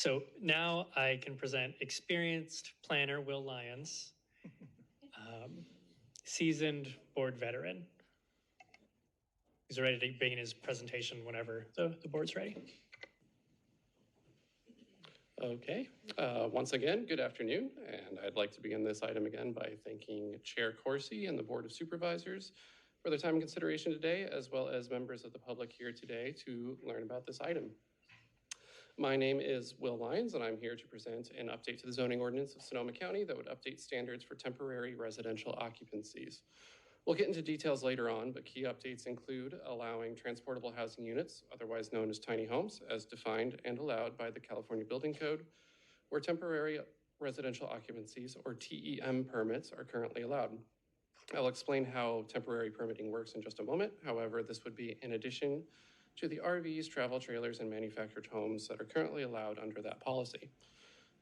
So now I can present experienced planner Will Lyons, seasoned board veteran. He's ready to begin his presentation whenever the board's ready. Okay, once again, good afternoon, and I'd like to begin this item again by thanking Chair Corsi and the Board of Supervisors for their time and consideration today, as well as members of the public here today to learn about this item. My name is Will Lyons, and I'm here to present an update to the zoning ordinance of Sonoma County that would update standards for temporary residential occupancies. We'll get into details later on, but key updates include allowing transportable housing units, otherwise known as tiny homes, as defined and allowed by the California Building Code, where temporary residential occupancies, or TEM permits, are currently allowed. I'll explain how temporary permitting works in just a moment. However, this would be in addition to the RVs, travel trailers, and manufactured homes that are currently allowed under that policy.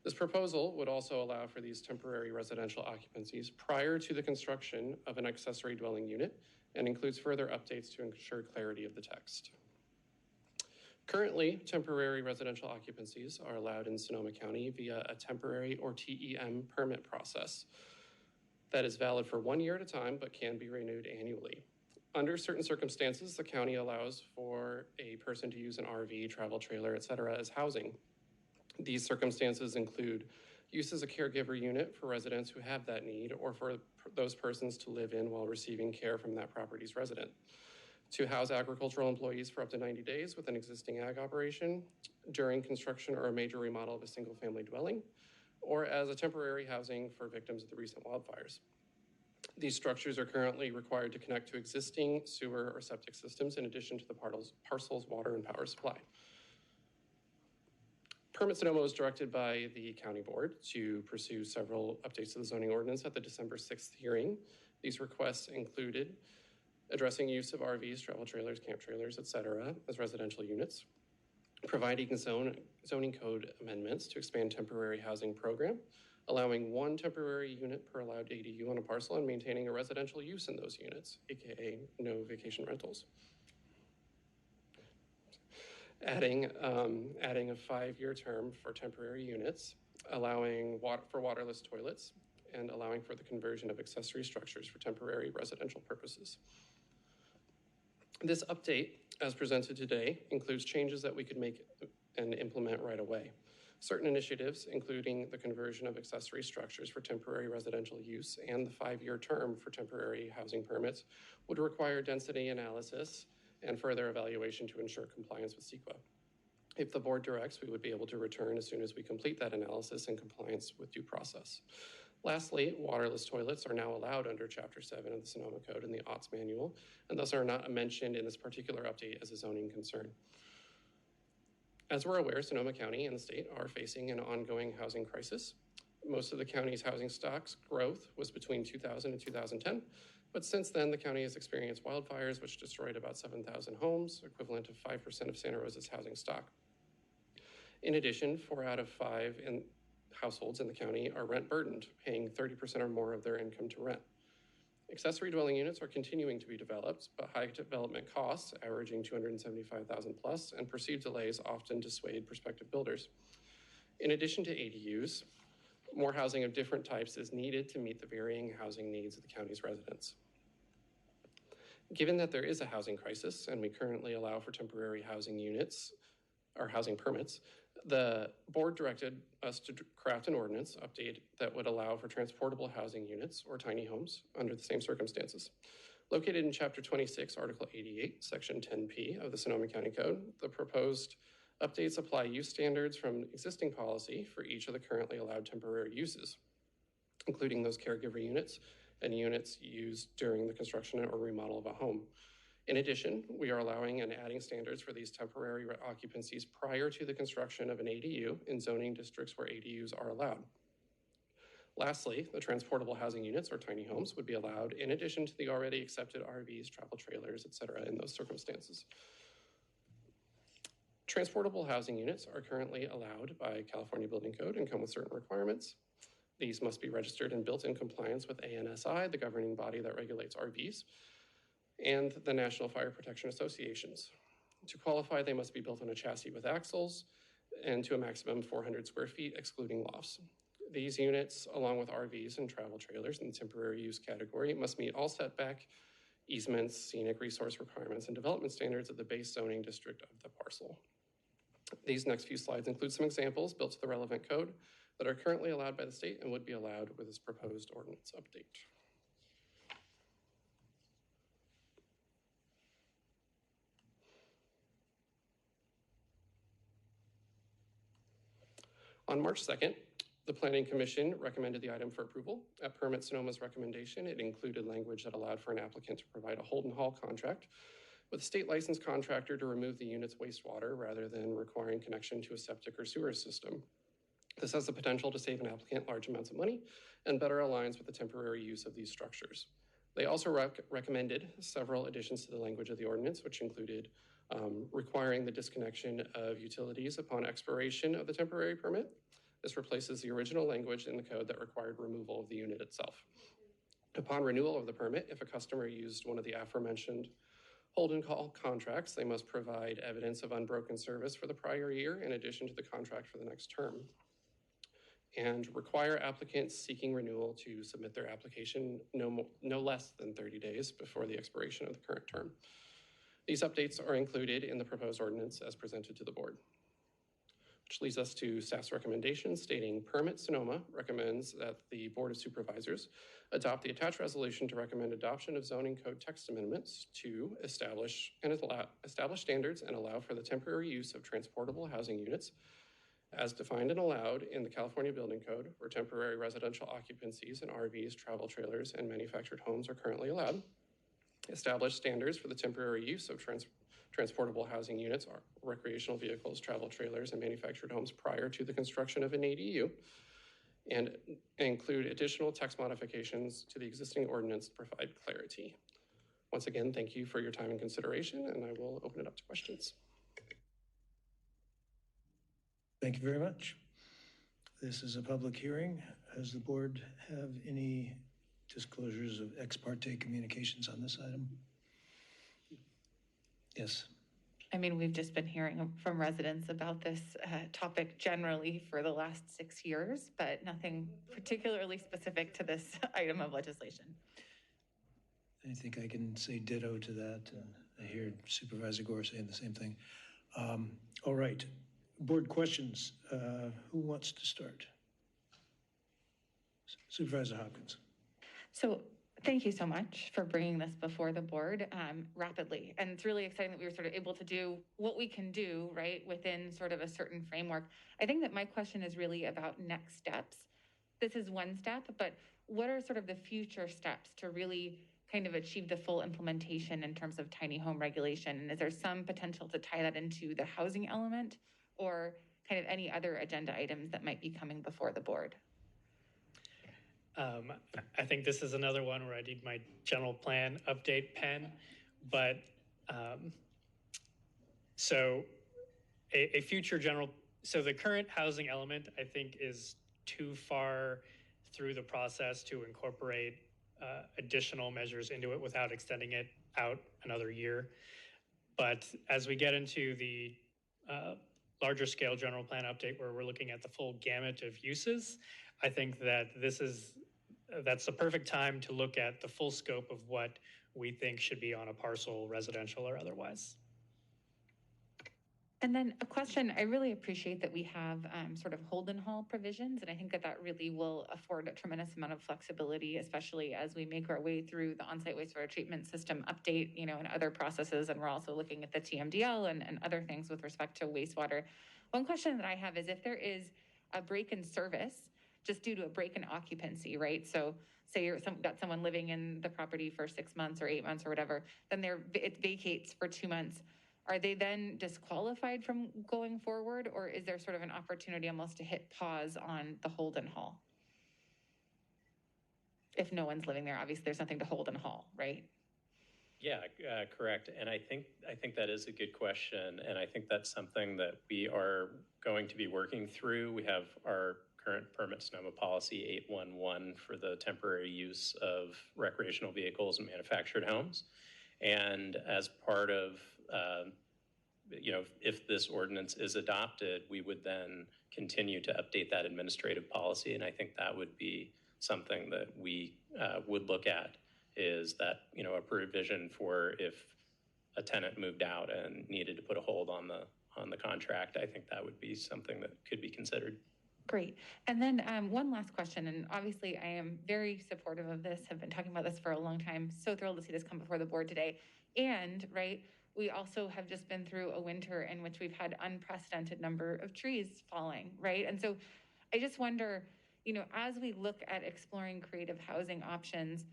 This proposal would also allow for these temporary residential occupancies prior to the construction of an accessory dwelling unit and includes further updates to ensure clarity of the text. Currently, temporary residential occupancies are allowed in Sonoma County via a temporary or TEM permit process that is valid for 1 year at a time but can be renewed annually. Under certain circumstances, the county allows for a person to use an RV, travel trailer, etc. as housing. These circumstances include use as a caregiver unit for residents who have that need, or for those persons to live in while receiving care from that property's resident, to house agricultural employees for up to 90 days with an existing ag operation, during construction or a major remodel of a single-family dwelling, or as a temporary housing for victims of the recent wildfires. These structures are currently required to connect to existing sewer or septic systems in addition to the parcel's water and power supply. Permit Sonoma was directed by the county board to pursue several updates to the zoning ordinance at the December 6th hearing. These requests included addressing use of RVs, travel trailers, camp trailers, etc. as residential units, providing zoning code amendments to expand temporary housing program, allowing 1 temporary unit per allowed ADU on a parcel and maintaining a residential use in those units, aka no vacation rentals. Adding a 5-year term for temporary units, allowing for waterless toilets, and allowing for the conversion of accessory structures for temporary residential purposes. This update, as presented today, includes changes that we could make and implement right away. Certain initiatives, including the conversion of accessory structures for temporary residential use and the 5-year term for temporary housing permits, would require density analysis and further evaluation to ensure compliance with CEQA. If the board directs, we would be able to return as soon as we complete that analysis in compliance with due process. Lastly, waterless toilets are now allowed under Chapter 7 of the Sonoma Code in the OTS manual, and thus are not mentioned in this particular update as a zoning concern. As we're aware, Sonoma County and the state are facing an ongoing housing crisis. Most of the county's housing stock's growth was between 2000 and 2010, but since then, the county has experienced wildfires, which destroyed about 7,000 homes, equivalent to 5% of Santa Rosa's housing stock. In addition, 4 out of 5 households in the county are rent burdened, paying 30% or more of their income to rent. Accessory dwelling units are continuing to be developed, but high development costs, averaging $275,000 plus, and perceived delays often dissuade prospective builders. In addition to ADUs, more housing of different types is needed to meet the varying housing needs of the county's residents. Given that there is a housing crisis and we currently allow for temporary housing units or housing permits, the board directed us to craft an ordinance update that would allow for transportable housing units or tiny homes under the same circumstances. Located in Chapter 26, Article 88, Section 10P of the Sonoma County Code, the proposed updates apply use standards from existing policy for each of the currently allowed temporary uses, including those caregiver units and units used during the construction or remodel of a home. In addition, we are allowing and adding standards for these temporary occupancies prior to the construction of an ADU in zoning districts where ADUs are allowed. Lastly, the transportable housing units or tiny homes would be allowed in addition to the already accepted RVs, travel trailers, etc. in those circumstances. Transportable housing units are currently allowed by California Building Code and come with certain requirements. These must be registered and built in compliance with ANSI, the governing body that regulates RVs, and the National Fire Protection Associations. To qualify, they must be built on a chassis with axles, and to a maximum 400 square feet, excluding lofts. These units, along with RVs and travel trailers in the temporary use category, must meet all setback, easements, scenic resource requirements, and development standards of the base zoning district of the parcel. These next few slides include some examples built to the relevant code that are currently allowed by the state and would be allowed with this proposed ordinance update. On March 2nd, the Planning Commission recommended the item for approval. At Permit Sonoma's recommendation, it included language that allowed for an applicant to provide a hold and haul contract with a state licensed contractor to remove the unit's wastewater rather than requiring connection to a septic or sewer system. This has the potential to save an applicant large amounts of money and better aligns with the temporary use of these structures. They also recommended several additions to the language of the ordinance, which included requiring the disconnection of utilities upon expiration of the temporary permit. This replaces the original language in the code that required removal of the unit itself. Upon renewal of the permit, if a customer used one of the aforementioned hold and call contracts, they must provide evidence of unbroken service for the prior year in addition to the contract for the next term, and require applicants seeking renewal to submit their application no less than 30 days before the expiration of the current term. These updates are included in the proposed ordinance as presented to the board. Which leads us to staff's recommendations stating Permit Sonoma recommends that the Board of Supervisors adopt the attached resolution to recommend adoption of zoning code text amendments to establish standards and allow for the temporary use of transportable housing units as defined and allowed in the California Building Code, where temporary residential occupancies in RVs, travel trailers, and manufactured homes are currently allowed. Establish standards for the temporary use of transportable housing units, recreational vehicles, travel trailers, and manufactured homes prior to the construction of an ADU, and include additional text modifications to the existing ordinance to provide clarity. Once again, thank you for your time and consideration, and I will open it up to questions. Thank you very much. This is a public hearing. Does the board have any disclosures of ex parte communications on this item? Yes. I mean, we've just been hearing from residents about this topic generally for the last 6 years, but nothing particularly specific to this item of legislation. I think I can say ditto to that. I hear Supervisor Gore saying the same thing. All right. Board questions. Who wants to start? Supervisor Hopkins. So thank you so much for bringing this before the board rapidly. And it's really exciting that we were sort of able to do what we can do, right, within sort of a certain framework. I think that my question is really about next steps. This is one step, but what are sort of the future steps to really kind of achieve the full implementation in terms of tiny home regulation? And is there some potential to tie that into the housing element or kind of any other agenda items that might be coming before the board? I think this is another one where I need my general plan update pen, but so a future general, so the current housing element, I think, is too far through the process to incorporate additional measures into it without extending it out another year. But as we get into the larger scale general plan update where we're looking at the full gamut of uses, I think that that's the perfect time to look at the full scope of what we think should be on a parcel, residential or otherwise. And then a question, I really appreciate that we have sort of hold and haul provisions, and I think that that really will afford a tremendous amount of flexibility, especially as we make our way through the on-site wastewater treatment system update, you know, and other processes, and we're also looking at the TMDL and other things with respect to wastewater. One question that I have is if there is a break in service just due to a break in occupancy, right? So say you're got someone living in the property for 6 months or 8 months or whatever, then it vacates for 2 months. Are they then disqualified from going forward, or is there sort of an opportunity almost to hit pause on the hold and haul? If no one's living there, obviously there's nothing to hold and haul, right? Yeah, correct. And I think that is a good question. And I think that's something that we are going to be working through. We have our current permit Sonoma policy 811 for the temporary use of recreational vehicles and manufactured homes. And as part of if this ordinance is adopted, we would then continue to update that administrative policy. And I think that would be something that we would look at, is that, a provision for if a tenant moved out and needed to put a hold on the contract. I think that would be something that could be considered. Great. And then one last question, and obviously I am very supportive of this, have been talking about this for a long time. So thrilled to see this come before the board today. And, right, we also have just been through a winter in which we've had unprecedented number of trees falling, right? And so I just wonder, as we look at exploring creative housing options,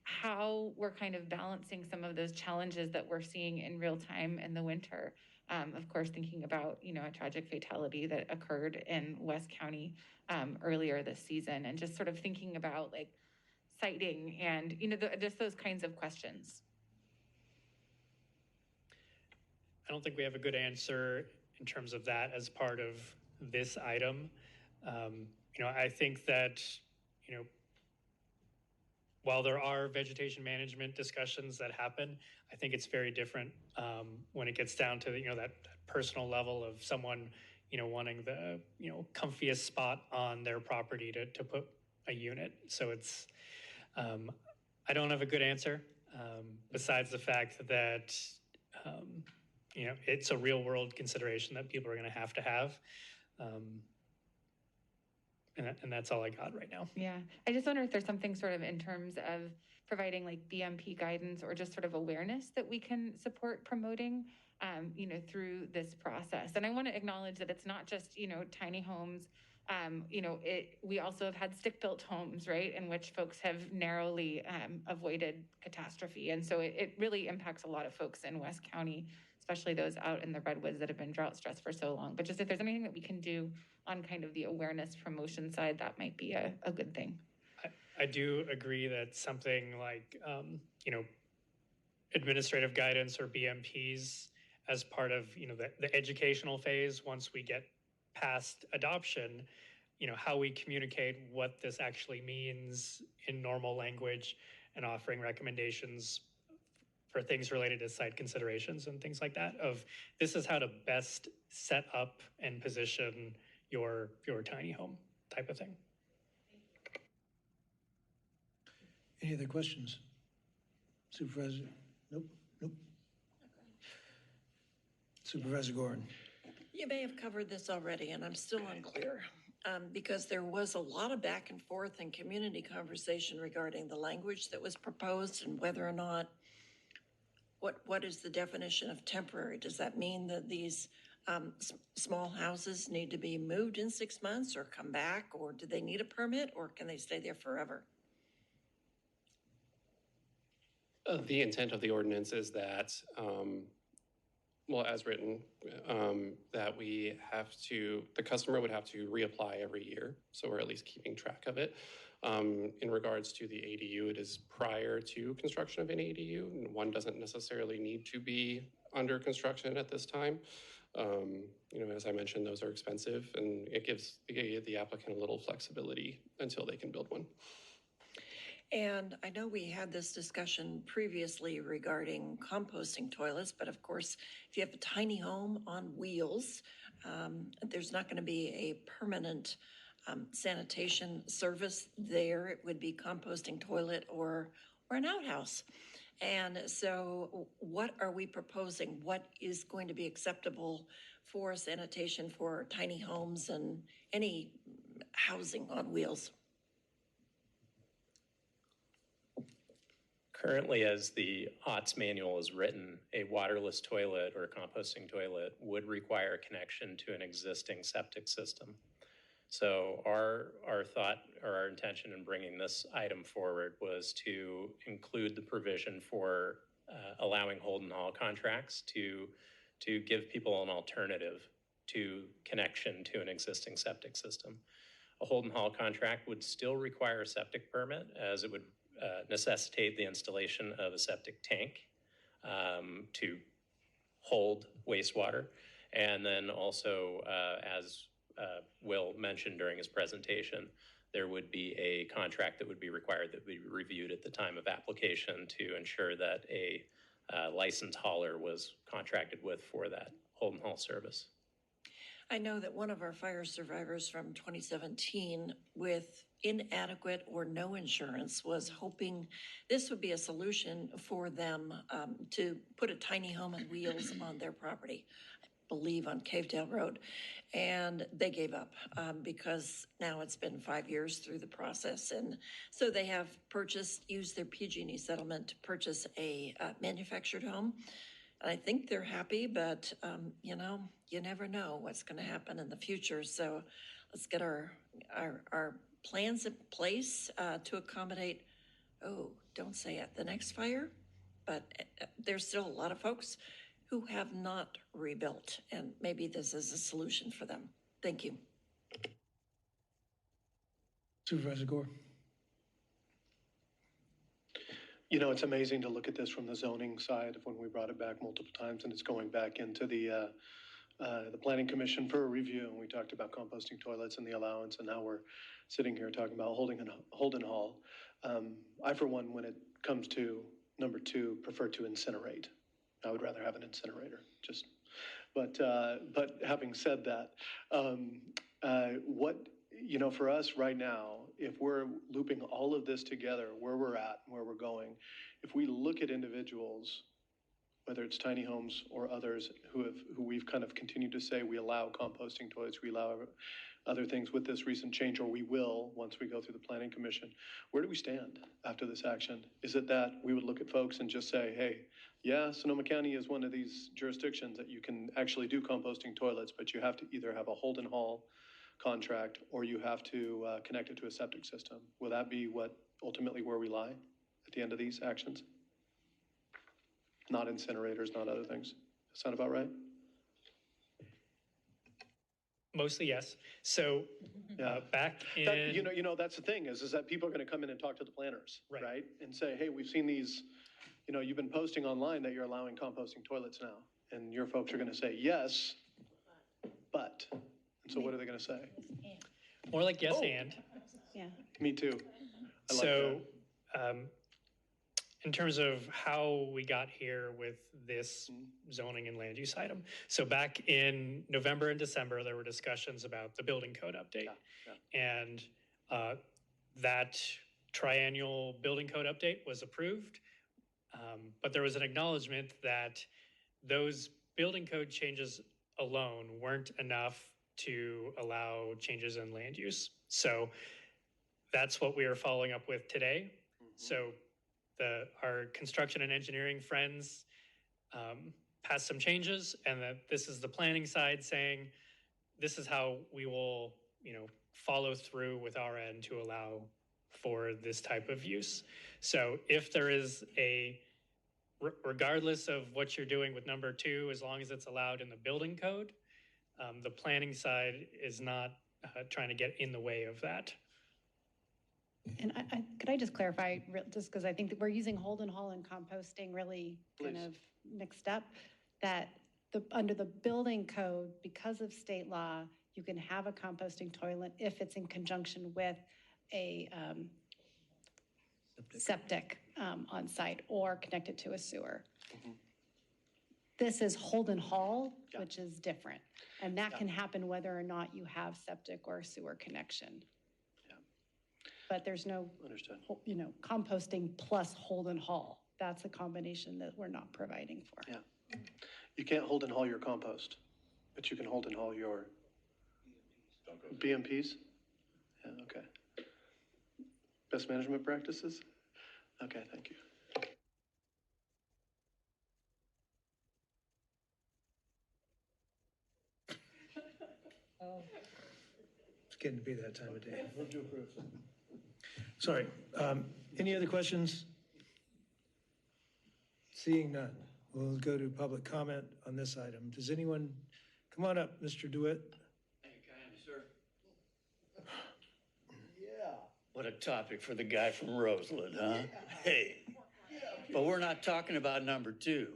how we're kind of balancing some of those challenges that we're seeing in real time in the winter. Of course, thinking about, a tragic fatality that occurred in West County earlier this season, and just sort of thinking about like siting and, just those kinds of questions. I don't think we have a good answer in terms of that as part of this item. I think that, while there are vegetation management discussions that happen, I think it's very different when it gets down to that personal level of someone wanting the comfiest spot on their property to put a unit. So it's I don't have a good answer besides the fact that it's a real world consideration that people are going to have. And that's all I got right now. Yeah. I just wonder if there's something sort of in terms of providing like BMP guidance or just sort of awareness that we can support promoting, through this process. And I want to acknowledge that it's not just, tiny homes. We also have had stick-built homes, right, in which folks have narrowly avoided catastrophe. And so it really impacts a lot of folks in West County, especially those out in the redwoods that have been drought stressed for so long. But just if there's anything that we can do on kind of the awareness promotion side, that might be a good thing. I do agree that something like, administrative guidance or BMPs as part of, the educational phase, once we get past adoption, how we communicate what this actually means in normal language and offering recommendations for things related to site considerations and things like that, of this is how to best set up and position your tiny home type of thing. Any other questions? Supervisor? Nope. Supervisor Gorin. You may have covered this already, and I'm still unclear, because there was a lot of back and forth and community conversation regarding the language that was proposed and whether or not, what is the definition of temporary? Does that mean that these small houses need to be moved in 6 months or come back, or do they need a permit, or can they stay there forever? The intent of the ordinance is that, as written, that the customer would have to reapply every year. So we're at least keeping track of it. In regards to the ADU, it is prior to construction of an ADU, and one doesn't necessarily need to be under construction at this time. As I mentioned, those are expensive, and it gives the applicant a little flexibility until they can build one. And I know we had this discussion previously regarding composting toilets, but of course, if you have a tiny home on wheels, there's not going to be a permanent sanitation service there. It would be composting toilet or an outhouse. And so what are we proposing? What is going to be acceptable for sanitation for tiny homes and any housing on wheels? Currently, as the OTS manual is written, a waterless toilet or a composting toilet would require a connection to an existing septic system. So our thought or our intention in bringing this item forward was to include the provision for allowing hold and haul contracts to give people an alternative to connection to an existing septic system. A hold and haul contract would still require a septic permit, as it would necessitate the installation of a septic tank to hold wastewater. And then also, as Will mentioned during his presentation, there would be a contract that would be required that would be reviewed at the time of application to ensure that a licensed hauler was contracted with for that Holden Hall service. I know that one of our fire survivors from 2017 with inadequate or no insurance was hoping this would be a solution for them to put a tiny home on wheels on their property, I believe on Cavedale Road. And they gave up because now it's been 5 years through the process. And so they have used their PG&E settlement to purchase a manufactured home. I think they're happy, but, you never know what's going to happen in the future. So let's get our plans in place to accommodate, don't say it, the next fire. But there's still a lot of folks who have not rebuilt, and maybe this is a solution for them. Thank you. Supervisor Gore. It's amazing to look at this from the zoning side of when we brought it back multiple times, and it's going back into the Planning Commission for a review. And we talked about composting toilets and the allowance, and now we're sitting here talking about Holden Hall. I, for one, when it comes to number 2, prefer to incinerate. I would rather have an incinerator, but having said that, for us right now, if we're looping all of this together, where we're at, where we're going, if we look at individuals, whether it's tiny homes or others who we've kind of continued to say we allow composting toilets, we allow other things with this recent change, or we will once we go through the Planning Commission, where do we stand after this action? Is it that we would look at folks and just say, hey, yeah, Sonoma County is one of these jurisdictions that you can actually do composting toilets, but you have to either have a Holden Hall contract or you have to connect it to a septic system? Will that be ultimately where we lie at the end of these actions? Not incinerators, not other things. Sound about right? Mostly yes. So back in... That's the thing is that people are going to come in and talk to the planners, Right. right? And say, hey, we've seen these, you've been posting online that you're allowing composting toilets now. And your folks are going to say, yes, but... And so what are they going to say? More like yes and. Yeah. Me too. I like So in terms of how we got here with this zoning and land use item. So back in November and December, there were discussions about the building code update. And that triennial building code update was approved. But there was an acknowledgement that those building code changes alone weren't enough to allow changes in land use. So that's what we are following up with today. So our construction and engineering friends passed some changes, and that this is the planning side saying, this is how we will, follow through with our end to allow for this type of use. So if there is regardless of what you're doing with number 2, as long as it's allowed in the building code, the planning side is not trying to get in the way of that. And could I just clarify, just because I think that we're using Holden Hall and composting really kind of mixed up, that under the building code, because of state law, you can have a composting toilet if it's in conjunction with a septic on site or connected to a sewer. This is Holden Hall, which is different. And that can happen whether or not you have septic or sewer connection. But there's no, composting plus Holden Hall. That's a combination that we're not providing for. Yeah. You can't Holden Hall your compost, but you can Holden Hall your BMPs? Yeah, okay. Best management practices? Okay, thank you. It's getting to be that time of day. Move to approve. Sorry. Any other questions? Seeing none, we'll go to public comment on this item. Does anyone, come on up, Mr. DeWitt. Hey, kind sir. Yeah. What a topic for the guy from Roseland, huh? Hey. But we're not talking about number 2.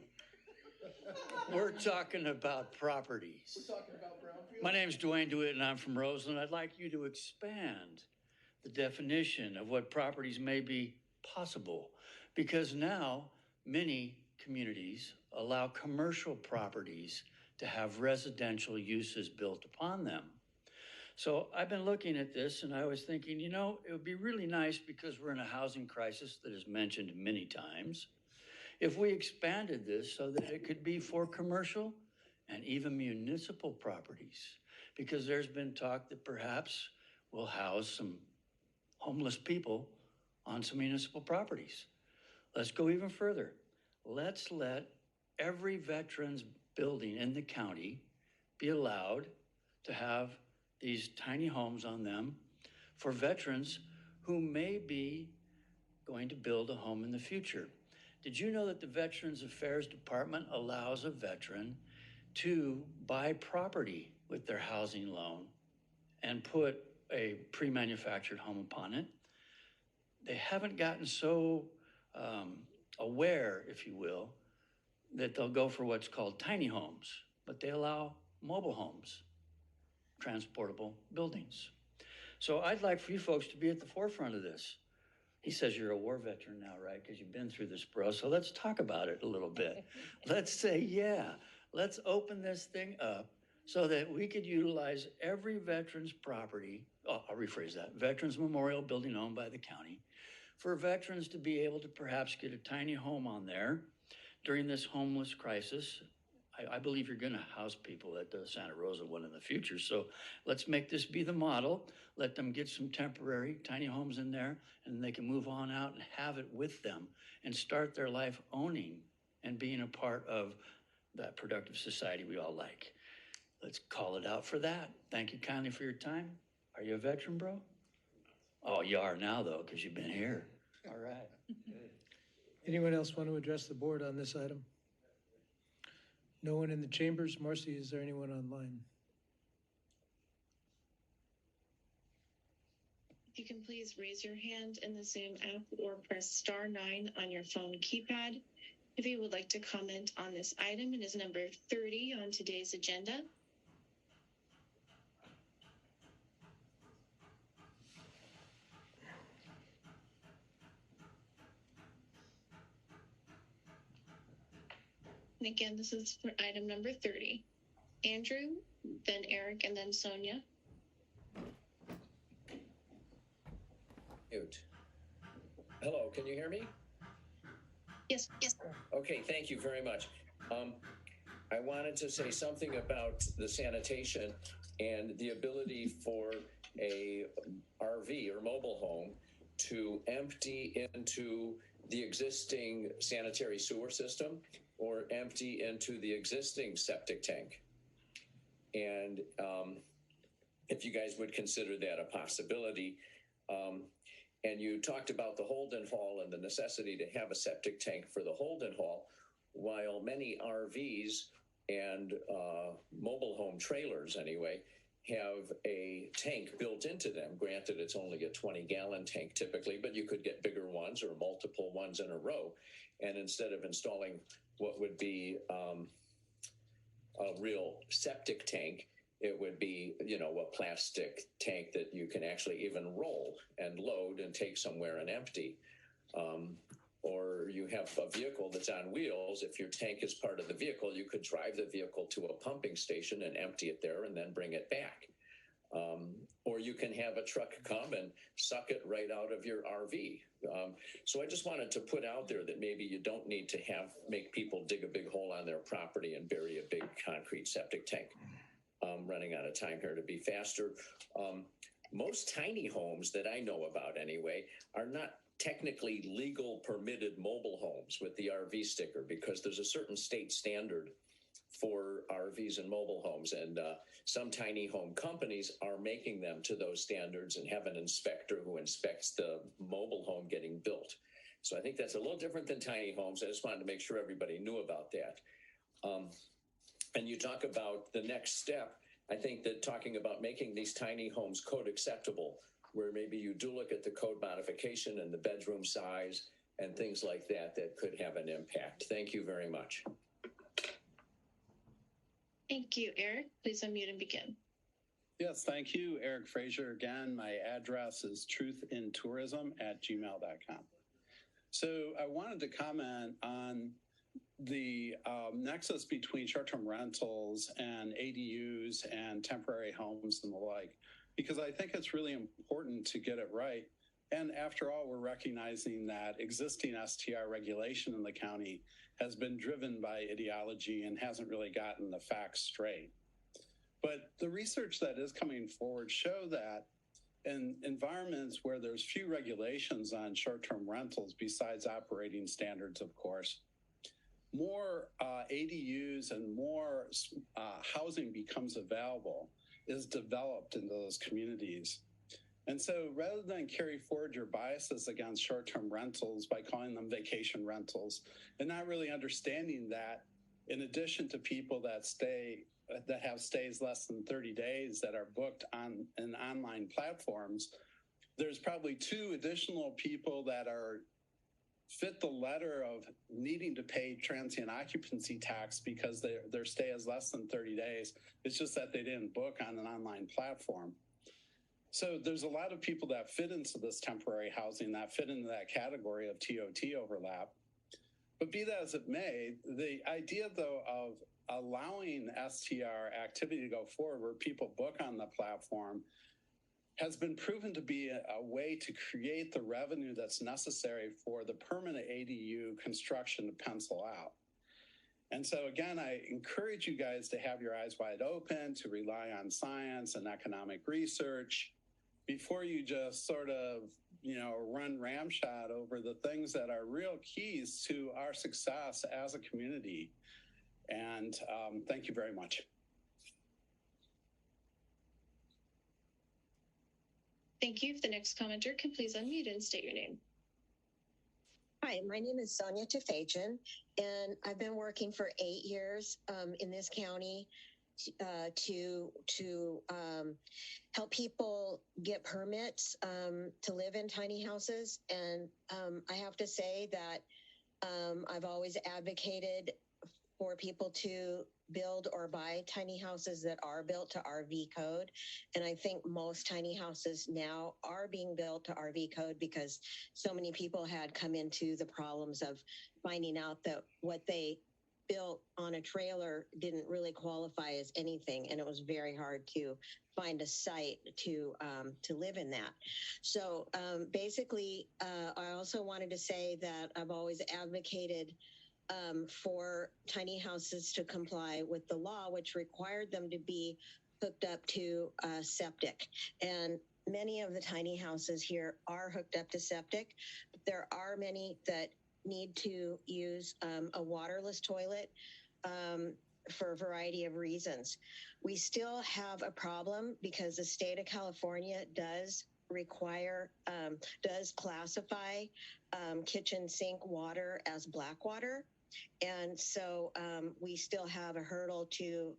We're talking about properties. We're talking about brownfield. My name's Dwayne DeWitt, and I'm from Roseland. I'd like you to expand the definition of what properties may be possible, because now many communities allow commercial properties to have residential uses built upon them. So I've been looking at this and I was thinking, you know, it would be really nice because we're in a housing crisis that is mentioned many times, if we expanded this so that it could be for commercial and even municipal properties, because there's been talk that perhaps we'll house some homeless people on some municipal properties. Let's go even further. Let's let every veterans building in the county be allowed to have these tiny homes on them for veterans who may be going to build a home in the future. Did you know that the Veterans Affairs Department allows a veteran to buy property with their housing loan and put a pre-manufactured home upon it? They haven't gotten so aware, if you will, that they'll go for what's called tiny homes, but they allow mobile homes, transportable buildings. So I'd like for you folks to be at the forefront of this. He says you're a war veteran now, right? Because you've been through this, bro. So let's talk about it a little bit. Let's say, yeah, let's open this thing up so that we could utilize every veteran's property. Oh, I'll rephrase that. Veterans Memorial Building owned by the county, for veterans to be able to perhaps get a tiny home on there during this homeless crisis. I believe you're going to house people at the Santa Rosa one in the future. So let's make this be the model. Let them get some temporary tiny homes in there, and they can move on out and have it with them and start their life owning and being a part of that productive society we all like. Let's call it out for that. Thank you kindly for your time. Are you a veteran, bro? Oh, you are now, though, because you've been here. All right. Anyone else want to address the board on this item? No one in the chambers? Marcy, is there anyone online? If you can please raise your hand in the Zoom app or press *9 on your phone keypad if you would like to comment on this item. It is number 30 on today's agenda. And again, this is for item number 30. Andrew, then Eric, and then Sonia. Mute. Hello, can you hear me? Yes. Okay, thank you very much. I wanted to say something about the sanitation and the ability for a RV or mobile home to empty into the existing sanitary sewer system or empty into the existing septic tank. And if you guys would consider that a possibility. And you talked about the Holden Hall and the necessity to have a septic tank for the Holden Hall, while many RVs and mobile home trailers anyway have a tank built into them. Granted, it's only a 20-gallon tank typically, but you could get bigger ones or multiple ones in a row. And instead of installing what would be a real septic tank, it would be, a plastic tank that you can actually even roll and load and take somewhere and empty. Or you have a vehicle that's on wheels. If your tank is part of the vehicle, you could drive the vehicle to a pumping station and empty it there and then bring it back. Or you can have a truck come and suck it right out of your RV. So I just wanted to put out there that maybe you don't need to make people dig a big hole on their property and bury a big concrete septic tank. Running out of time here to be faster. Most tiny homes that I know about anyway are not technically legal permitted mobile homes with the RV sticker, because there's a certain state standard for RVs and mobile homes, and some tiny home companies are making them to those standards and have an inspector who inspects the mobile home getting built. So I think that's a little different than tiny homes. I just wanted to make sure everybody knew about that. And you talk about the next step. I think that talking about making these tiny homes code acceptable, where maybe you do look at the code modification and the bedroom size and things like that, that could have an impact. Thank you very much. Thank you, Eric. Please unmute and begin. Yes, thank you. Eric Frazier again. My address is truthinTourism@gmail.com. So I wanted to comment on the nexus between short-term rentals and ADUs and temporary homes and the like, because I think it's really important to get it right. And after all, we're recognizing that existing STR regulation in the county has been driven by ideology and hasn't really gotten the facts straight. But the research that is coming forward show that in environments where there's few regulations on short-term rentals, besides operating standards, of course, more ADUs and more housing becomes available, is developed in those communities. And so rather than carry forward your biases against short-term rentals by calling them vacation rentals and not really understanding that in addition to people that have stays less than 30 days that are booked on online platforms, there's probably 2 additional people that are fit the letter of needing to pay transient occupancy tax because their stay is less than 30 days. It's just that they didn't book on an online platform. So there's a lot of people that fit into this temporary housing, that fit into that category of TOT overlap. But be that as it may, the idea, though, of allowing STR activity to go forward where people book on the platform has been proven to be a way to create the revenue that's necessary for the permanent ADU construction to pencil out. And so, again, I encourage you guys to have your eyes wide open, to rely on science and economic research before you just sort of, run ramshot over the things that are real keys to our success as a community. And thank you very much. Thank you. If the next commenter can please unmute and state your name. Hi, my name is Sonia Tafajan, and I've been working for 8 years in this county to help people get permits to live in tiny houses. And I have to say that I've always advocated for people to build or buy tiny houses that are built to RV code. And I think most tiny houses now are being built to RV code because so many people had come into the problems of finding out that what they built on a trailer didn't really qualify as anything. And it was very hard to find a site to live in that. So basically, I also wanted to say that I've always advocated for tiny houses to comply with the law, which required them to be hooked up to septic. And many of the tiny houses here are hooked up to septic. But there are many that need to use a waterless toilet for a variety of reasons. We still have a problem because the state of California does classify kitchen sink water as black water. And so we still have a hurdle to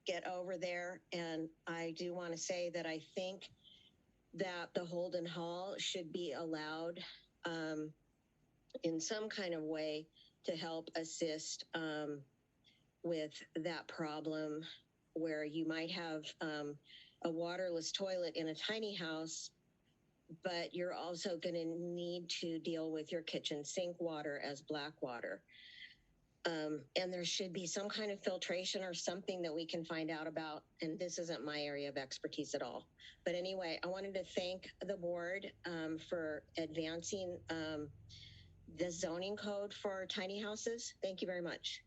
get over there. And I do want to say that I think that the Holden Hall should be allowed in some kind of way to help assist with that problem where you might have a waterless toilet in a tiny house, but you're also going to need to deal with your kitchen sink water as black water. And there should be some kind of filtration or something that we can find out about. And this isn't my area of expertise at all. But anyway, I wanted to thank the board for advancing the zoning code for tiny houses. Thank you very much.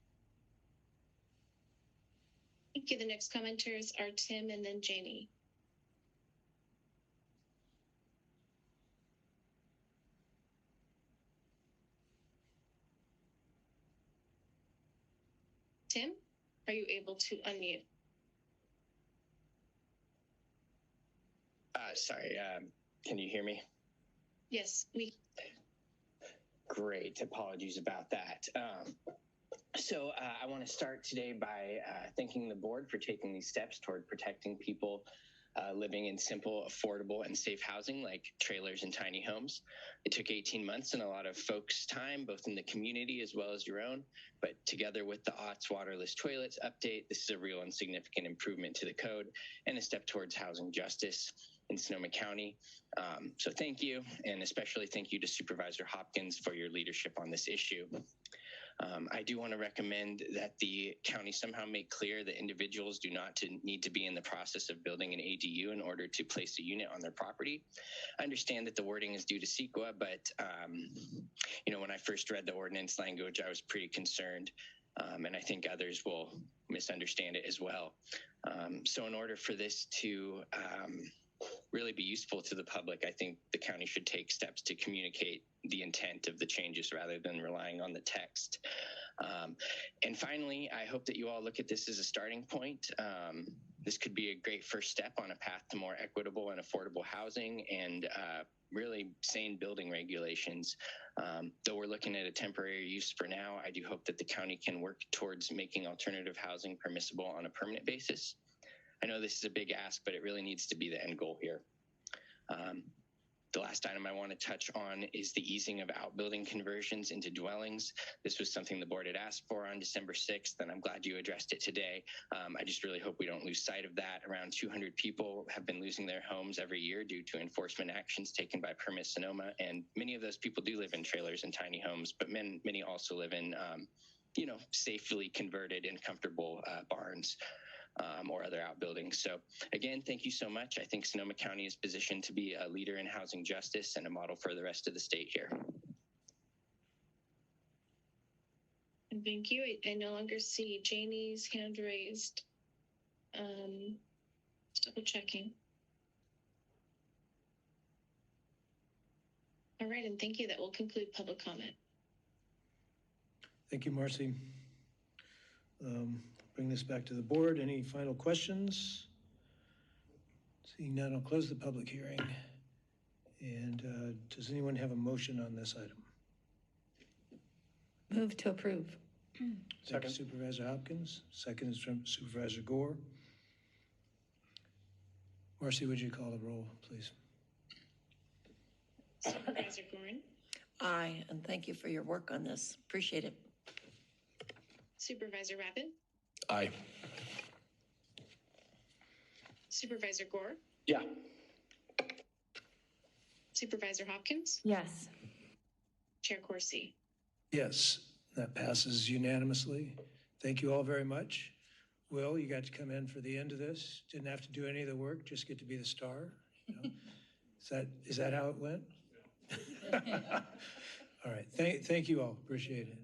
Thank you. The next commenters are Tim and then Janie. Tim, are you able to unmute? Sorry, can you hear me? Yes, Great, apologies about that. So I want to start today by thanking the board for taking these steps toward protecting people living in simple, affordable, and safe housing like trailers and tiny homes. It took 18 months and a lot of folks' time, both in the community as well as your own. But together with the OTS waterless toilets update, this is a real and significant improvement to the code and a step towards housing justice in Sonoma County. So thank you, and especially thank you to Supervisor Hopkins for your leadership on this issue. I do want to recommend that the county somehow make clear that individuals do not need to be in the process of building an ADU in order to place a unit on their property. I understand that the wording is due to CEQA, but when I first read the ordinance language, I was pretty concerned, and I think others will misunderstand it as well. So in order for this to really be useful to the public, I think the county should take steps to communicate the intent of the changes rather than relying on the text. And finally, I hope that you all look at this as a starting point. This could be a great first step on a path to more equitable and affordable housing and really sane building regulations. Though we're looking at a temporary use for now, I do hope that the county can work towards making alternative housing permissible on a permanent basis. I know this is a big ask, but it really needs to be the end goal here. The last item I want to touch on is the easing of outbuilding conversions into dwellings. This was something the board had asked for on December 6th, and I'm glad you addressed it today. I just really hope we don't lose sight of that. Around 200 people have been losing their homes every year due to enforcement actions taken by Permit Sonoma, and many of those people do live in trailers and tiny homes, but many also live in, safely converted and comfortable barns. Or other outbuildings. So again, thank you so much. I think Sonoma County is positioned to be a leader in housing justice and a model for the rest of the state here. And thank you. I no longer see Janie's hand raised. Double checking. All right, and thank you. That will conclude public comment. Thank you, Marcy. Bring this back to the board. Any final questions? Seeing none, I'll close the public hearing. And does anyone have a motion on this item? Move to approve. Thank you, Supervisor Hopkins. Second is from Supervisor Gore. Marcy, would you call the roll, please? Supervisor Gorin? Aye, and thank you for your work on this. Appreciate it. Supervisor Rapid? Aye. Supervisor Gore? Yeah. Supervisor Hopkins? Yes. Chair Corsi? Yes, that passes unanimously. Thank you all very much. Will, you got to come in for the end of this. Didn't have to do any of the work, just get to be the star. Is that how it went? Yeah. All right. Thank you all. Appreciate it.